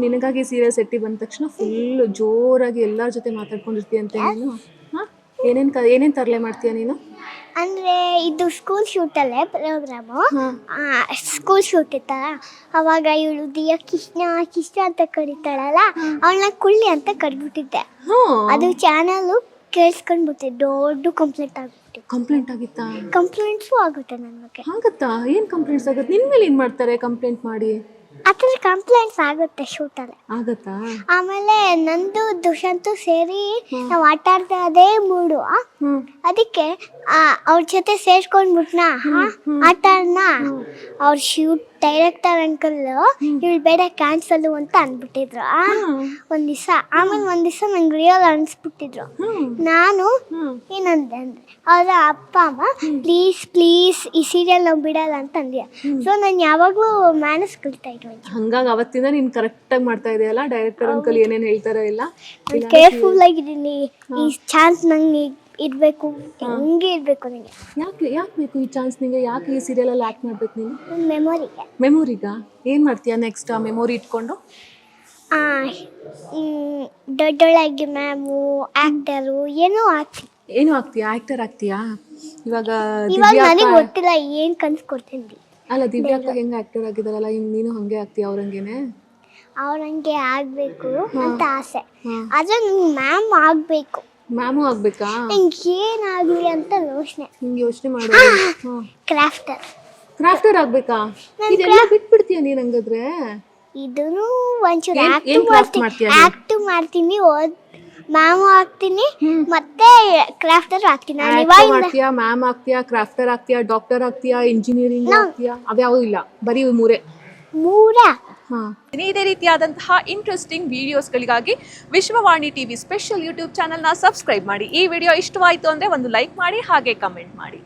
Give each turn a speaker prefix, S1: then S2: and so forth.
S1: ನಿನಗಾಗಿ ಸೀರಿಯಲ್ ಸೆಟ್ಟಿ ಬಂದ ತಕ್ಷಣ ಫುಲ್ ಜೋರಾಗಿ ಎಲ್ಲರ ಜೊತೆ ಮಾತಾಡ್ಕೊಂಡಿರ್ತೀಯಂತೆ ನೀನು. ಹಾ, ಏನೇನ್ ತರಲೆ ಮಾಡ್ತೀಯ ನೀನು?
S2: ಅಂದರೆ ಇದು ಸ್ಕೂಲ್ ಶೂಟಲ್ಲೇ ಪ್ರೋಗ್ರಾಮು.
S1: ಹಾ.
S2: ಸ್ಕೂಲ್ ಶೂಟ್ ಇತ್ತಲ್ಲ, ಅವಾಗ ಇವಳು ದಿಯಾ ಕೃಷ್ಣ ಅಂತ ಕರೀತಾಳಲ್ಲ, ಅವಳನ್ನ ಕುಳ್ಳಿ ಅಂತ ಕರೆದ್ಬಿಟ್ಟಿದ್ದೆ. ಅದು ಚಾನಲ್ಲು ಕೇಳಿಸ್ಕೊಂಡ್ಬಿಟ್ಟೆ, ದೊಡ್ಡ
S1: ಕಂಪ್ಲೇಂಟ್ ಆಗಿತ್ತಾ?
S2: ಕಂಪ್ಲೇಂಟ್ಸು ಆಗುತ್ತೆ ನನ್ನ ಬಗ್ಗೆ.
S1: ಆಗತ್ತಾ? ಏನ್ ಕಂಪ್ಲೇಂಟ್ಸ್ ಆಗುತ್ತೆ? ನಿನ್ ಮೇಲೆ ಏನ್ ಮಾಡ್ತಾರೆ ಕಂಪ್ಲೇಂಟ್ ಮಾಡಿ?
S2: ಅದ್ರ ಕಂಪ್ಲೇಂಟ್ಸ್ ಆಗುತ್ತೆ ಶೂಟಲ್ಲಿ.
S1: ಆಗತ್ತಾ?
S2: ಆಮೇಲೆ ನಂದು ದುಷ್ಯಂತು ಸೇರಿ ನಾವು ಆಟ ಆಡ್ತಾ ಅದೇ ಮೂಡು, ಅದಕ್ಕೆ ಅವ್ರ ಜೊತೆ ಸೇರ್ಕೊಂಡ್ಬಿಟ್ನ ಆಟ ಆಡ್ನ. ಅವ್ರ ಶೂಟ್ ಡೈರೆಕ್ಟರ್ ಅಂಕಲ್ ಇವಳು ಬೇಡ ಕ್ಯಾನ್ಸಲ್ ಅಂತ ಅಂದ್ಬಿಟ್ಟಿದ್ರು ಒಂದ್ ದಿವಸ. ಆಮೇಲೆ ಒಂದ್ ದಿವಸ ನಂಗೆ ರಿಯಲ್ ಅನ್ಸ್ಬಿಟ್ಟಿದ್ರು. ನಾನು ಏನಂದೆ ಅಂದ್ರೆ ಅವ್ರ ಅಪ್ಪ ಅಮ್ಮ ಪ್ಲೀಸ್ ಈ ಸೀರಿಯಲ್ ನಾವು ಬಿಡಲ್ಲ ಅಂತ ಅಂದ್ಯ. ಸೊ ನಾನು ಯಾವಾಗ್ಲೂ ಮ್ಯಾನಸ್ ಕಲಿತಾ ಇದ್ವಿ.
S1: ಹಂಗಾಗಿ ಅವತ್ತಿಂದ ನೀನ್ ಕರೆಕ್ಟ್ ಆಗಿ ಮಾಡ್ತಾ ಇದೆಯಲ್ಲ, ಡೈರೆಕ್ಟರ್ ಅಂಕಲ್ ಏನೇನ್ ಹೇಳ್ತಾರೋ ಇಲ್ಲ.
S2: ಕೇರ್ಫುಲ್ ಆಗಿದ್ದೀನಿ. ಈ ಚಾನ್ಸ್ ನಂಗೆ ಇರ್ಬೇಕು, ಹೆಂಗೆ ಇರ್ಬೇಕು ನನಗೆ.
S1: ಯಾಕೆ ಬೇಕು ಈ ಚಾನ್ಸ್ ನಿಂಗೆ? ಯಾಕೆ ಈ ಸೀರಿಯಲ್ ಅಲ್ಲಿ ಆಕ್ಟ್ ಮಾಡ್ಬೇಕು ನೀನು?
S2: ಮೆಮೊರಿಗೆ
S1: ಏನ್ ಮಾಡ್ತೀಯ ನೆಕ್ಸ್ಟ್? ಆ ಮೆಮೊರಿ ಇಟ್ಕೊಂಡು
S2: ದೊಡ್ಡೊಳಗೆ ಮ್ಯಾಮು, ಆಕ್ಟರು ಏನೋ
S1: ಆಗ್ತೀಯಾ? ಆಕ್ಟರ್ ಆಗ್ತೀಯಾ? ಇವಾಗ
S2: ನನಗೆ ಗೊತ್ತಿಲ್ಲ ಏನ್ ಕನ್ಸ್ಕೊಡ್ತೀನಿ.
S1: ಅಲ್ಲ, ದಿವ್ಯಾ ಅಕ್ಕ ಹೆಂಗ ಆಕ್ಟರ್ ಆಗಿದಾರಲ್ಲ, ನೀನು ಹಂಗೆ ಆಗ್ತೀಯ ಅವ್ರಂಗೆನೆ?
S2: ಅವ್ರಂಗೆ ಆಗ್ಬೇಕು ಅಂತ ಆಸೆ, ಆದ್ರೆ ನಂಗೆ ಮ್ಯಾಮ್ ಆಗ್ಬೇಕು.
S1: ಮ್ಯಾಮು ಆಗ್ಬೇಕಾ?
S2: ನಂಗೆ ಏನಾಗ್ಲಿ ಅಂತ
S1: ಯೋಚನೆ ಮಾಡು. ಕ್ರಾಫ್ಟರ್ ಆಗ್ಬೇಕಾ? ಇದೆಲ್ಲ ಬಿಟ್ಬಿಡ್ತೀಯ ನೀನ್ ಹಂಗಾದ್ರೆ? ಇದನ್ನು
S2: ಒಂಚೂರು ಆಕ್ಟ್ ಮಾಡ್ತೀನಿ, ಮ್ಯಾಮ್ ಆಗ್ತೀನಿ, ಮತ್ತೆ ಕ್ರಾಫ್ಟರ್ ಆಗ್ತೀನಿ.
S1: ಮ್ಯಾಮ್ ಆಗ್ತೀಯಾ, ಕ್ರಾಫ್ಟರ್ ಆಗ್ತೀಯಾ, ಡಾಕ್ಟರ್ ಆಗ್ತೀಯಾ, ಇಂಜಿನಿಯರಿಂಗ್ ಆಗ್ತೀಯಾ? ಅವ್ಯಾವೂ ಇಲ್ಲ, ಬರೀ ಮೂರೇ.
S3: ಇದೇ ರೀತಿಯಾದಂತಹ ಇಂಟ್ರೆಸ್ಟಿಂಗ್ ವಿಡಿಯೋಸ್ಗಳಿಗಾಗಿ ವಿಶ್ವವಾಣಿ ಟಿವಿ ಸ್ಪೆಷಲ್ ಯೂಟ್ಯೂಬ್ ಚಾನೆಲ್ನ ಸಬ್ಸ್ಕ್ರೈಬ್ ಮಾಡಿ. ಈ ವಿಡಿಯೋ ಇಷ್ಟವಾಯಿತು ಅಂದರೆ ಒಂದು ಲೈಕ್ ಮಾಡಿ, ಹಾಗೆ ಕಮೆಂಟ್ ಮಾಡಿ.